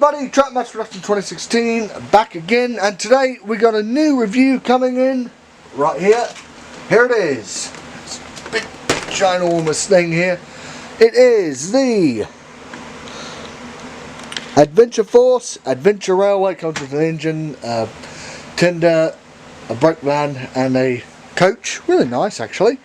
everybody, Trap Match Production 2016, back again, and today we got a new review coming in, right here. Here it is. It's a big ginormous thing here. It is the Adventure Force Adventure Railway. Comes with an engine, a tender, a brake van and a coach. Really nice actually.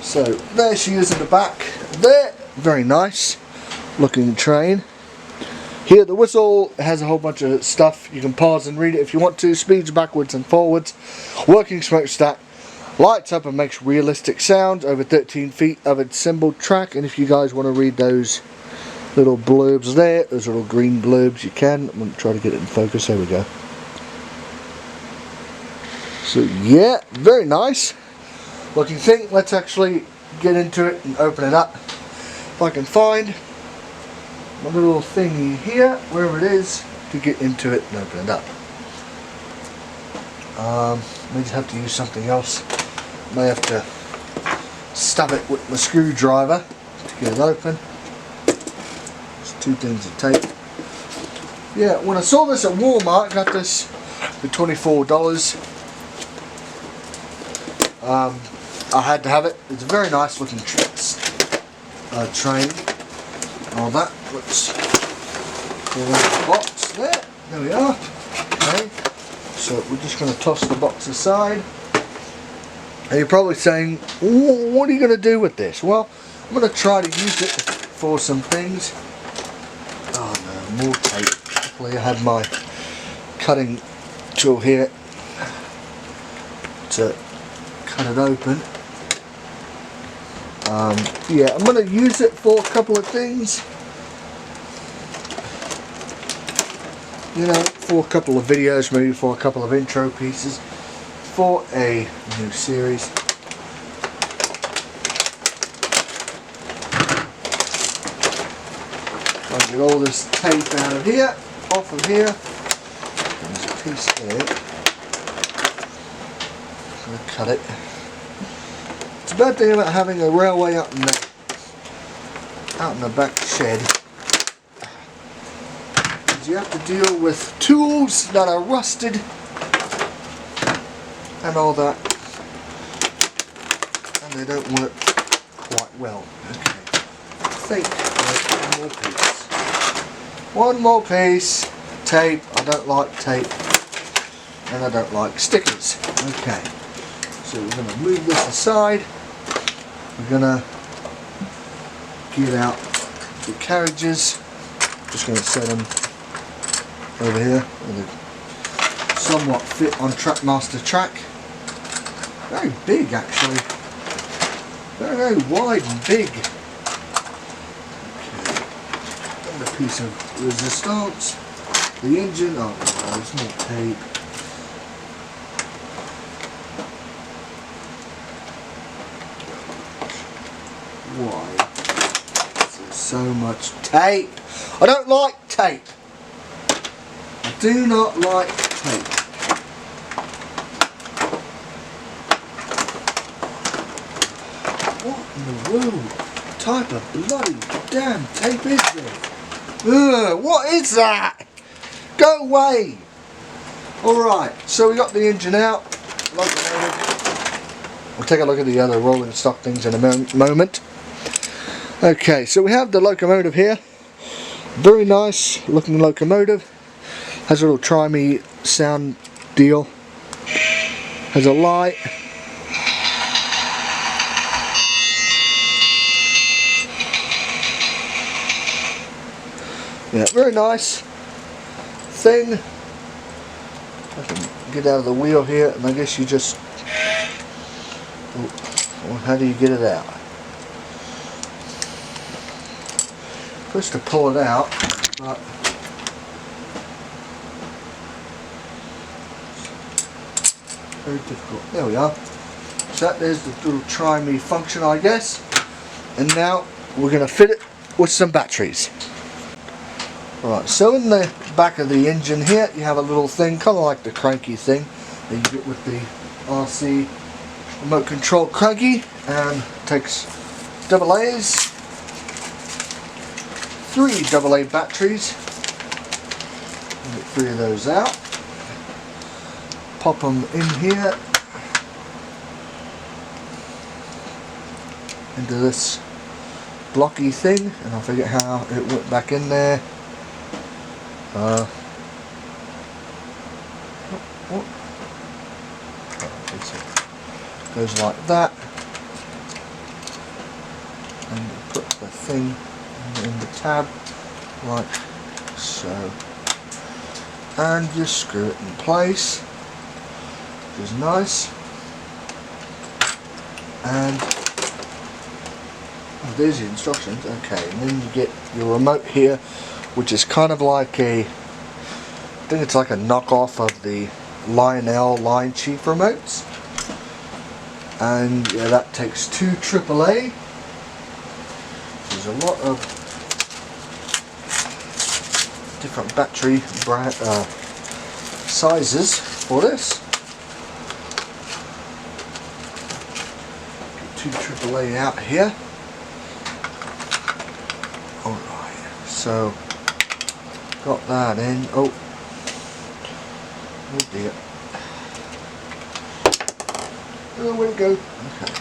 So there she is in the back there. Very nice looking train. Here the whistle has a whole bunch of stuff. You can pause and read it if you want to. Speeds backwards and forwards. Working smokestack. Lights up and makes realistic sounds. Over 13 feet of assembled track. And if you guys want to read those little blurbs there, those little green blurbs, you can. I'm going to try to get it in focus. There we go. So yeah, very nice looking thing. Let's actually get into it and open it up. If I can find my little thingy here, wherever it is, to get into it and open it up. May just have to use something else. May have to stab it with my screwdriver to get it open. There's two things of tape. Yeah, when I saw this at Walmart, I got this for $24. I had to have it. It's a very nice looking train. All that. Let's pull out the box there. There we are. Okay. So we're just going to toss the box aside. And you're probably saying, what are you going to do with this? Well, I'm going to try to use it for some things. Oh no, more tape. Luckily I had my cutting tool here to cut it open. Yeah, I'm going to use it for a couple of things. You know, for a couple of videos, maybe for a couple of intro pieces for a new series. I'll get all this tape out of here, off of here. There's a piece here. I'm going to cut it. The bad thing about having a railway out in the back shed is you have to deal with tools that are rusted and all that, and they don't work quite well. Okay, I think one more piece. Tape. I don't like tape, and I don't like stickers. Okay, so we're going to move this aside. We're going to get out the carriages. Just going to set them over here. They somewhat fit on Trackmaster track. Very big actually. Very, very wide and big. Okay. And a piece of resistance. The engine. Oh, there's more tape. Why is there so much tape? I don't like tape. I do not like tape. What in the world type of bloody damn tape is this? Ugh, what is that? Go away! Alright, so we got the engine out. We'll take a look at the other rolling stock things in a moment. Okay, so we have the locomotive here. Very nice looking locomotive. Has a little try-me sound deal. Has a light. Yeah, very nice thing. I can get out of the wheel here, and I guess you just... Well, how do you get it out? Supposed to pull it out, but very difficult. There we are. So there's the little try me function, I guess. And now we're going to fit it with some batteries. Right, so in the back of the engine here, you have a little thing, kind of like the cranky thing that you get with the RC remote control cranky, and takes double A's. 3 AA batteries. Get 3 of those out. Pop them in here into this blocky thing, and I forget how it went back in there. What? Goes like that, and you put the thing in the tab like so, and just screw it in place, which is nice. And there's the instructions. Okay, and then you get your remote here, which is kind of like I think it's like a knockoff of the Lionel Line Chief remotes. And yeah, that takes 2 AAA. There's a lot of different battery brand, sizes for this. Get 2 AAA out here. Alright, so got that in. Oh dear. Oh, where'd it go? Okay.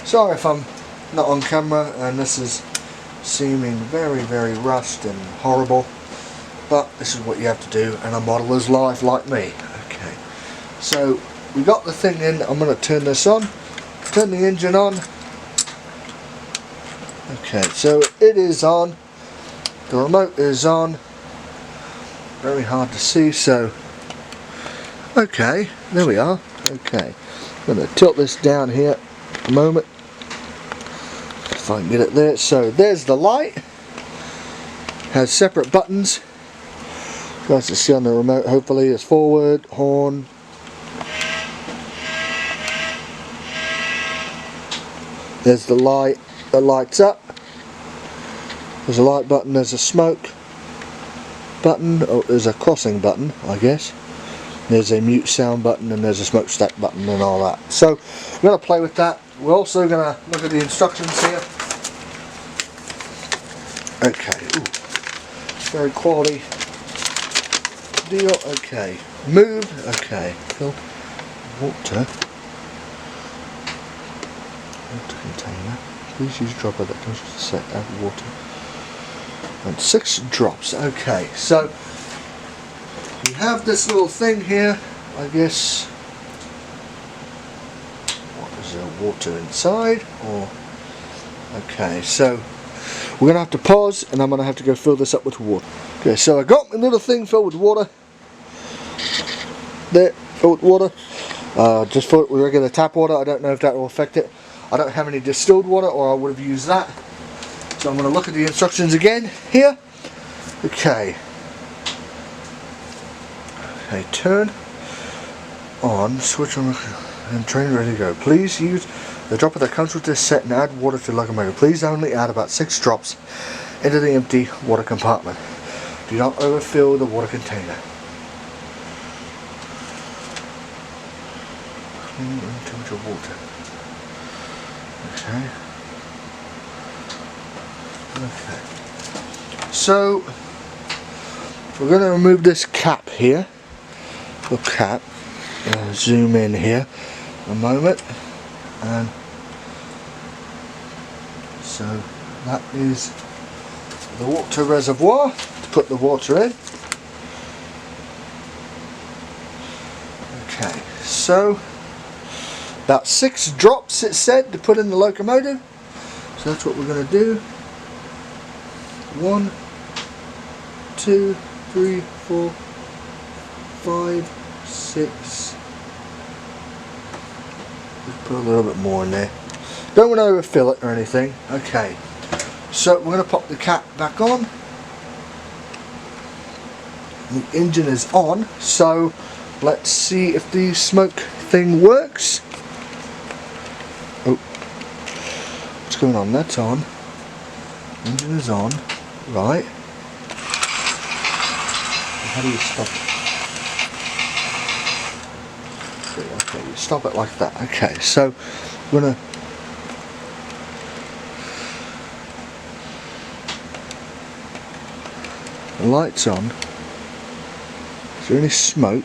Sorry if I'm not on camera and this is seeming very, very rushed and horrible, but this is what you have to do, and a modeler's life like me. Okay, so we got the thing in. I'm going to turn this on, turn the engine on. Okay, so it is on. The remote is on. Very hard to see, so okay, there we are. Okay, I'm going to tilt this down here a moment if I can get it there. So there's the light. Has separate buttons. You guys can see on the remote, hopefully, it's forward, horn. There's the light that lights up. There's a light button, there's a smoke button, oh, there's a crossing button, I guess. There's a mute sound button, and there's a smokestack button and all that. So we're going to play with that. We're also going to look at the instructions here. Okay, ooh, very quality deal. Okay, move. Okay, fill water container. Please use a dropper that doesn't set add water. And 6 drops. Okay, so you have this little thing here, I guess. What is there, water inside? Or okay, so we're gonna have to pause, and I'm gonna have to go fill this up with water. Okay, so I got my little thing filled with water. There, filled with water. Just fill it with regular tap water. I don't know if that will affect it. I don't have any distilled water, or I would have used that. So I'm going to look at the instructions again here. Okay. Okay, turn on, switch on, and train ready to go. Please use the dropper that comes with this set and add water to the locomotive. Please only add about 6 drops into the empty water compartment. Do not overfill the water container. Too much water. Okay. Okay, so we're going to remove this cap here. The cap. Zoom in here a moment, and so that is the water reservoir to put the water in. Okay, so about 6 drops it said to put in the locomotive. So that's what we're going to do. 1, 2, 3, 4, 5, 6. Just put a little bit more in there. Don't want to overfill it or anything. Okay, so we're going to pop the cap back on. The engine is on, so let's see if the smoke thing works. Oh, what's going on? That's on. Engine is on. Right. How do you stop it? Okay, you stop it like that. Okay, so we're gonna The light's on. Is there any smoke?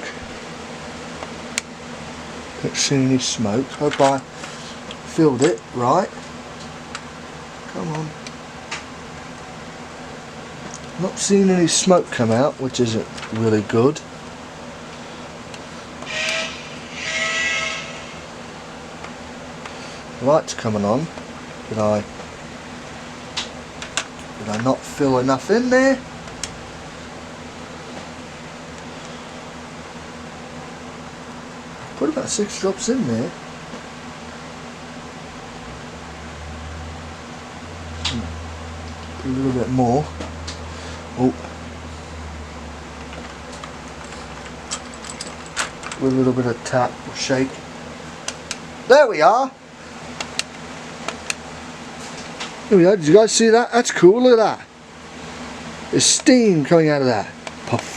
Don't see any smoke. Hope I filled it right. Come on. Not seeing any smoke come out, which isn't really good. The light's coming on. Did I not fill enough in there? Put about 6 drops in there. Put a little bit more. Oh. With a little bit of tap or shake. There we are. There we go. Did you guys see that? That's cool. Look at that. There's steam coming out of that. Puff.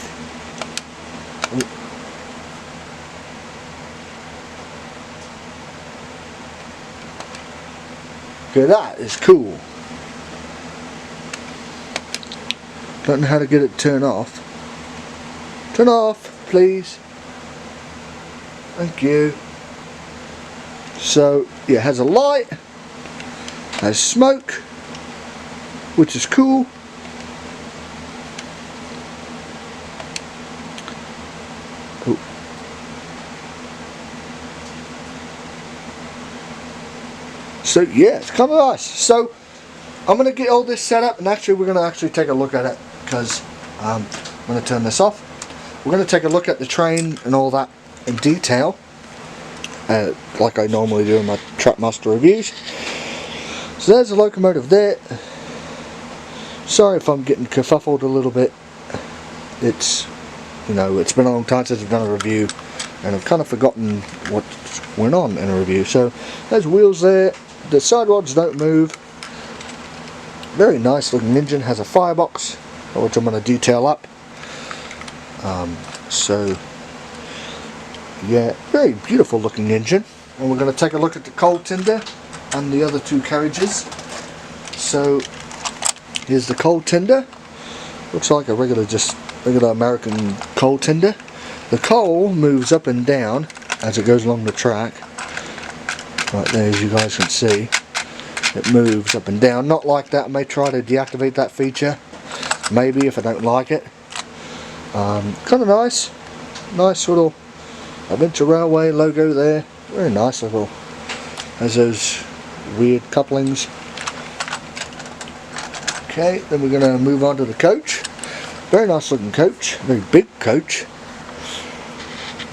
Okay, that is cool. Don't know how to get it turned off. Turn off, please. Thank you. So, yeah, it has a light, has smoke, which is cool. Oh. So yeah, it's kind of nice. So I'm going to get all this set up, and actually we're going to take a look at it, because I'm going to turn this off. We're going to take a look at the train and all that in detail, like I normally do in my Trackmaster reviews. So there's the locomotive there. Sorry if I'm getting kerfuffled a little bit. It's, you know, it's been a long time since I've done a review, and I've kind of forgotten what went on in a review. So there's wheels there. The side rods don't move. Very nice looking engine. Has a firebox, which I'm going to detail up. So yeah, very beautiful looking engine. And we're going to take a look at the coal tender and the other 2 carriages. So here's the coal tender. Looks like a regular American coal tender. The coal moves up and down as it goes along the track. Right there, as you guys can see, it moves up and down. Not like that. I may try to deactivate that feature, maybe, if I don't like it. Kind of nice. Nice little Adventure Railway logo there. Very nice little. Has those weird couplings. Okay, then we're going to move on to the coach. Very nice looking coach. Very big coach.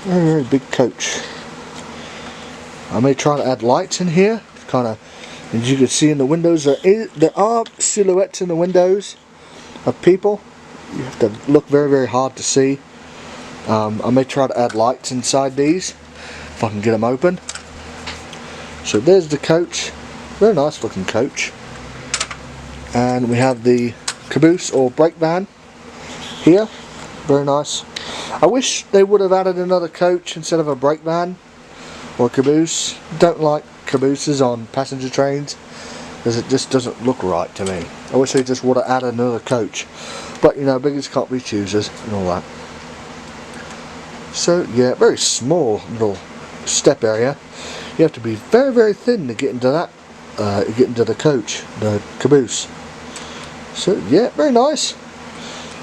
Very, very big coach. I may try to add lights in here. Kind of, as you can see in the windows, there are silhouettes in the windows of people. You have to look very, very hard to see. I may try to add lights inside these if I can get them open. So there's the coach. Very nice looking coach. And we have the caboose or brake van here. Very nice. I wish they would have added another coach instead of a brake van or caboose. Don't like cabooses on passenger trains because it just doesn't look right to me. I wish they just would have added another coach. But you know, beggars can't be choosers and all that. So yeah, very small little step area. You have to be very, very thin to get into that, get into the coach, the caboose. So yeah, very nice.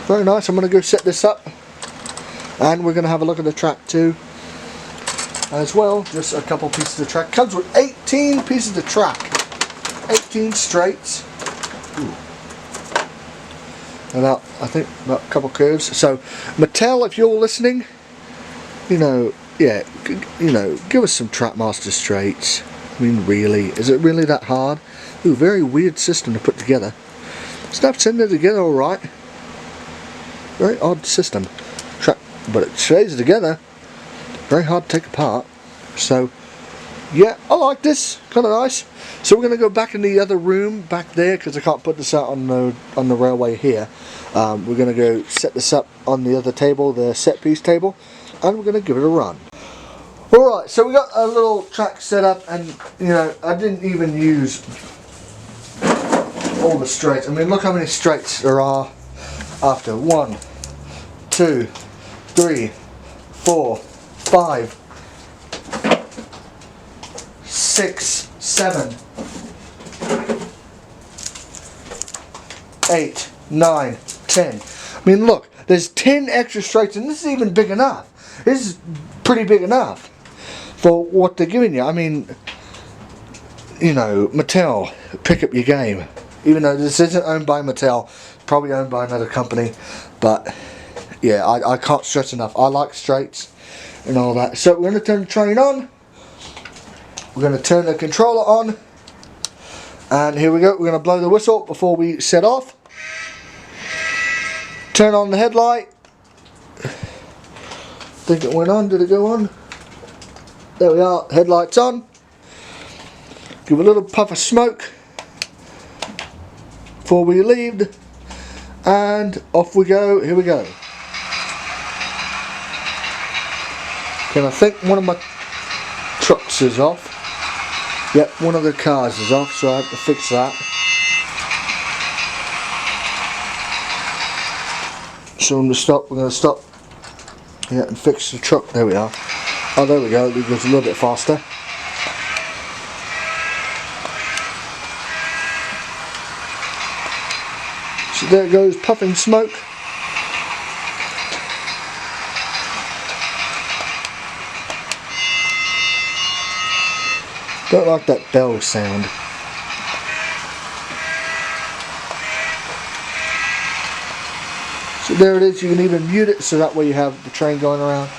Very nice. I'm going to go set this up, and we're going to have a look at the track too as well. Just a couple pieces of track. Comes with 18 pieces of track. 18 straights. Ooh. About, I think, about a couple curves. So Mattel, if you're listening, you know, yeah, you know, give us some Trackmaster straights. I mean, really, is it really that hard? Ooh, very weird system to put together. Snaps in there together all right. Very odd system. But it stays together. Very hard to take apart. So yeah, I like this. Kind of nice. So we're going to go back in the other room back there, because I can't put this out on the railway here. We're going to go set this up on the other table, the set piece table, and we're going to give it a run. Alright, so we got a little track set up, and you know, I didn't even use all the straights. I mean, look how many straights there are after 1, 2, 3, 4, 5, 6, 7, 8, 9, 10. I mean, look, there's 10 extra straights, and this is even big enough. This is pretty big enough for what they're giving you. I mean, you know, Mattel, pick up your game. Even though this isn't owned by Mattel, probably owned by another company, but yeah, I can't stress enough. I like straights and all that. So we're going to turn the train on. We're going to turn the controller on. And here we go. We're going to blow the whistle before we set off. Turn on the headlight. I think it went on. Did it go on? There we are. Headlights on. Give a little puff of smoke before we leave. And off we go. Here we go. And I think one of my trucks is off. Yep, one of the cars is off, so I have to fix that. So I'm going to stop. We're going to stop. Yeah, and fix the truck. There we are. Oh, there we go. It goes a little bit faster. So there it goes, puffing smoke. Don't like that bell sound. So there it is. You can even mute it, so that way you have the train going around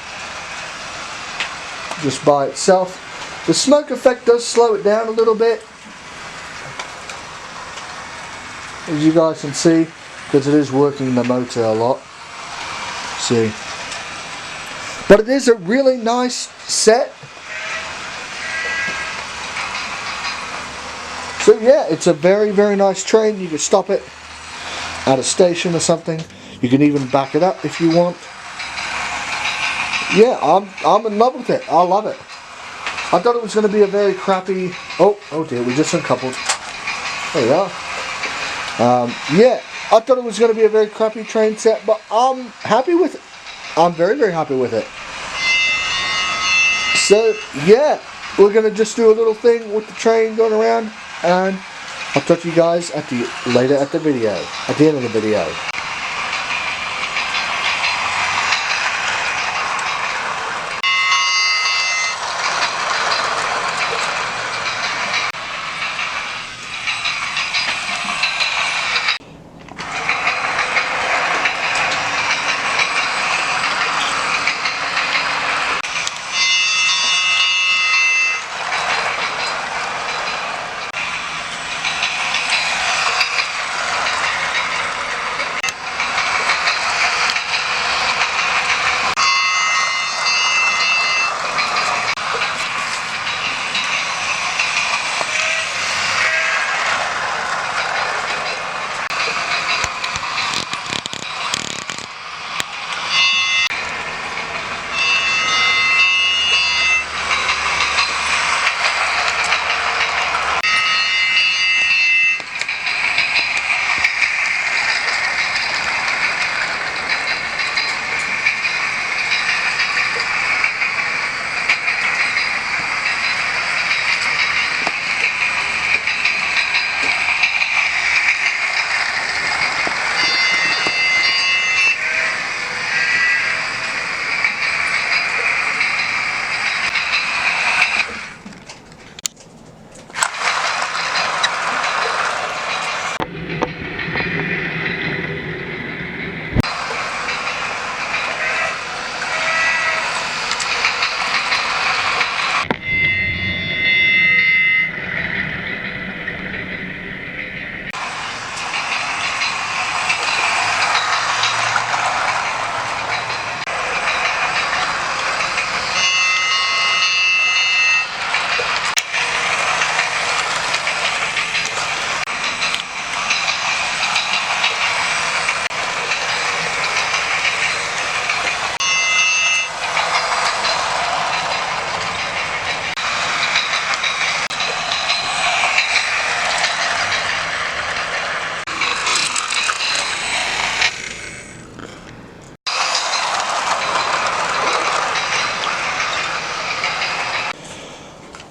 just by itself. The smoke effect does slow it down a little bit, as you guys can see, because it is working the motor a lot. See, but it is a really nice set. So yeah, it's a very, very nice train. You can stop it at a station or something. You can even back it up if you want. Yeah, I'm in love with it. I love it. I thought it was going to be a very crappy... Oh dear, we just uncoupled. There we are. Yeah, I thought it was going to be a very crappy train set, but I'm happy with it. I'm very, very happy with it. So yeah, we're going to just do a little thing with the train going around, and I'll talk to you guys at the end of the video.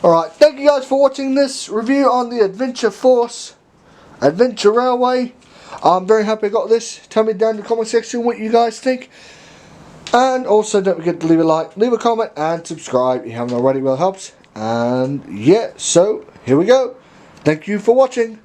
Alright, thank you guys for watching this review on the Adventure Force Adventure Railway. I'm very happy I got this. Tell me down in the comment section what you guys think. And also don't forget to leave a like, leave a comment and subscribe if you haven't already, well helps. And yeah, so here we go. Thank you for watching.